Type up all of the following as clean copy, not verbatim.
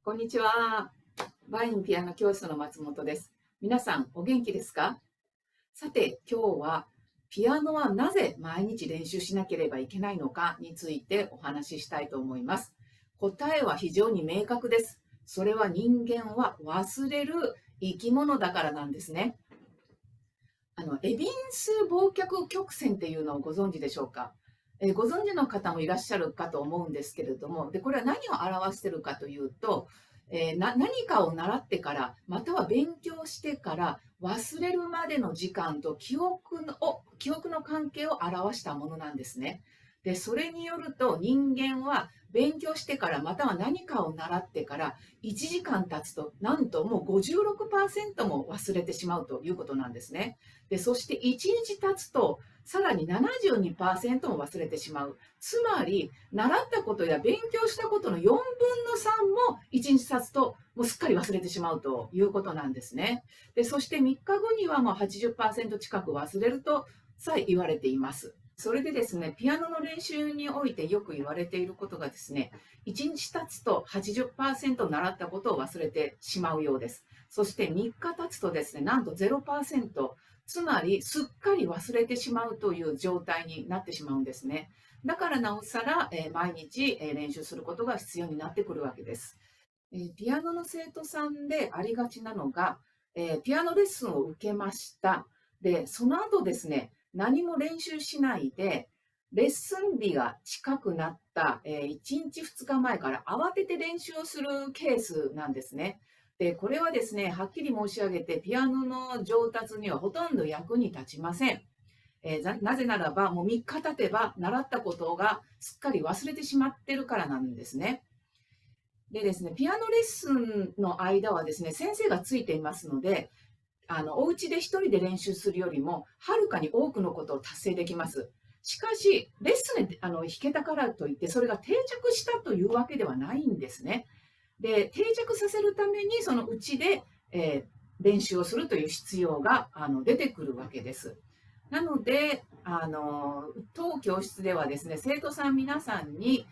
こんにちは。バインピアノ教室の松本です。皆さん、お元気ですか？さて、今日はピアノはなぜ毎日練習しなければいけないのかについてお話ししたいと思います。答えは非常に明確です。それは人間は忘れる生き物だからなんですね。エビンス忘却曲線っていうのをご存知でしょうか？ご存知の方もいらっしゃるかと思うんですけれども、でこれは何を表しているかというと、何かを習ってから、または勉強してから忘れるまでの時間と記憶の関係を表したものなんですね。で、それによると人間は勉強してからまたは何かを習ってから1時間経つとなんともう56%も忘れてしまうということなんですね。で、そして1日経つと、さらに72%も忘れてしまう。つまり、習ったことや勉強したことの4分の3も1日経つと、もうすっかり忘れてしまうということなんですね。で、そして3日後にはもう80%近く忘れるとさえ言われています。それでですね、ピアノの練習においてよく言われていることがですね、1日経つと80%習ったことを忘れてしまうようです。そして3日経つとですね、なんと0%、つまりすっかり忘れてしまうという状態になってしまうんですね。だからなおさら、毎日、練習することが必要になってくるわけです。ピアノの生徒さんでありがちなのが、ピアノレッスンを受けました。で、その後ですね、何も練習しないで、レッスン日が近くなった、1日2日前から慌てて練習をするケースなんですね。で、これはですね、はっきり申し上げて、ピアノの上達にはほとんど役に立ちません。なぜならば、もう3日経てば習ったことがすっかり忘れてしまってるからなんですね。でですね、ピアノレッスンの間はですね、先生がついていますので、お家で一人で練習するよりも、はるかに多くのことを達成できます。しかし、レッスンで弾けたからといって、それが定着したというわけではないんですね。で、定着させるために、そのうちで、練習をするという必要が出てくるわけです。なので、当教室ではですね、生徒さん皆さんに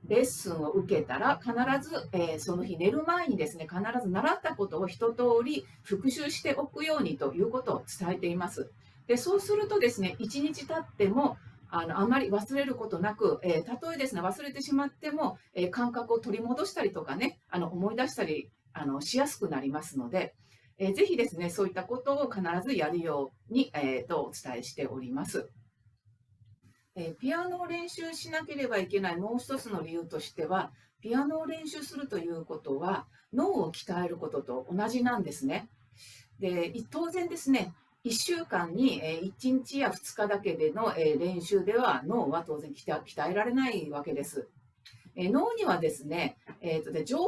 レッスンを受けたら必ず、その日寝る前にですね、必ず習ったことを一通り復習しておくようにということを伝えています。で、そうするとですね、1日経ってもあまり忘れることなく、たとえですね、忘れてしまっても、感覚を取り戻したりとかね、思い出したりしやすくなりますので、ぜひですね、そういったことを必ずやるように、とお伝えしております。ピアノを練習しなければいけないもう一つの理由としては、ピアノを練習するということは脳を鍛えることと同じなんですね。で、当然ですね、1週間に1日や2日だけでの練習では脳は当然鍛えられないわけです。脳にはですね、情報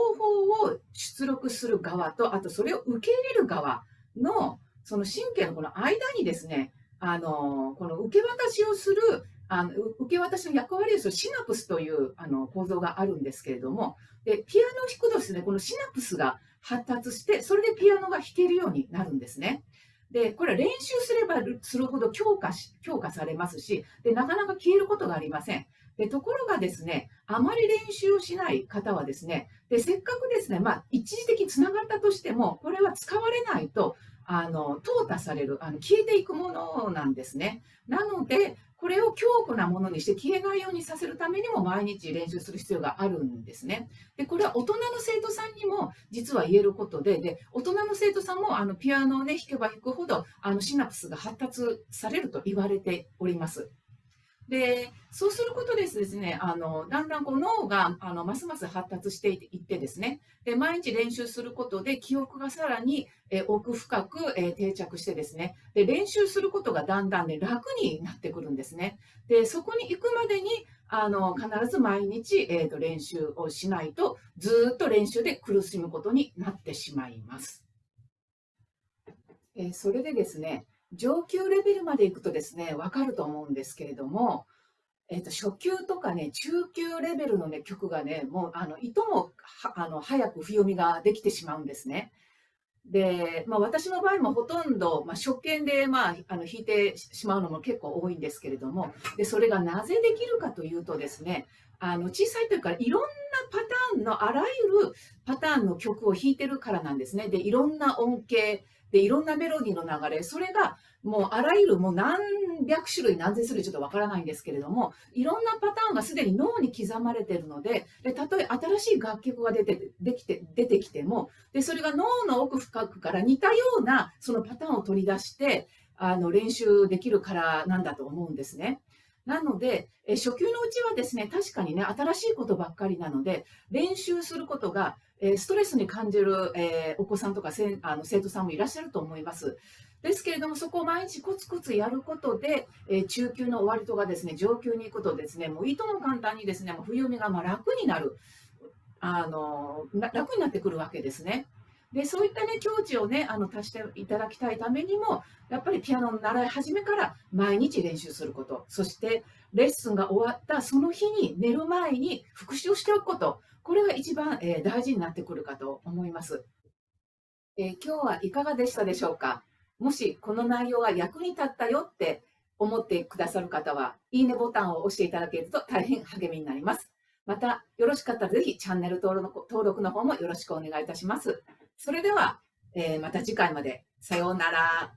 を出力する側と、あとそれを受け入れる側のその神経のこの間にですね、この受け渡しをする受け渡しの役割をするシナプスという構造があるんですけれども、でピアノを弾くとですね、このシナプスが発達して、それでピアノが弾けるようになるんですね。で、これは練習すればするほど強化されますし、で、なかなか消えることがありません。で、ところがですね、あまり練習をしない方はですね、で、せっかくですね、一時的につながったとしても、これは使われないと、淘汰される、消えていくものなんですね。なので、これを強固なものにして消えないようにさせるためにも毎日練習する必要があるんですね。で、これは大人の生徒さんにも実は言えることで、大人の生徒さんもピアノをね、弾けば弾くほどシナプスが発達されると言われております。で、そうすることですね、だんだんこう脳がますます発達していってですね、で、毎日練習することで記憶がさらに奥深く定着してですね、で、練習することがだんだんね、楽になってくるんですね。で、そこに行くまでに、必ず毎日、練習をしないと、ずっと練習で苦しむことになってしまいます。それでですね、上級レベルまで行くとですね、わかると思うんですけれども、初級とかね、中級レベルのね、曲がね、もういとも早く譜読みができてしまうんですね。で、私の場合もほとんど、初見で、弾いてしまうのも結構多いんですけれども、で、それがなぜできるかというとですね、小さい時からいろんなパターンの、あらゆるパターンの曲を弾いてるからなんですね。で、いろんな音形、で、いろんなメロディーの流れ、それがもうあらゆるもう何百種類、何千種類ちょっとわからないんですけれども、いろんなパターンがすでに脳に刻まれているので、たとえ新しい楽曲が出てきても、で、それが脳の奥深くから似たようなそのパターンを取り出して、練習できるからなんだと思うんですね。なので、初級のうちはですね、確かにね、新しいことばっかりなので、練習することが、ストレスに感じる、お子さんとか生徒さんもいらっしゃると思います。ですけれども、そこを毎日コツコツやることで、中級の終わりとかですね、上級に行くとですね、もういとも簡単にですね、もう冬読みがまあ楽になる、楽になってくるわけですね。で、そういったね、境地をね、達していただきたいためにも、やっぱりピアノの習い始めから毎日練習すること、そしてレッスンが終わったその日に寝る前に復習をしておくこと、これが一番、大事になってくるかと思います。今日はいかがでしたでしょうか。もしこの内容が役に立ったよって思ってくださる方は、いいねボタンを押していただけると大変励みになります。また、よろしかったらぜひチャンネル登録の方もよろしくお願いいたします。それでは、また次回まで。さようなら。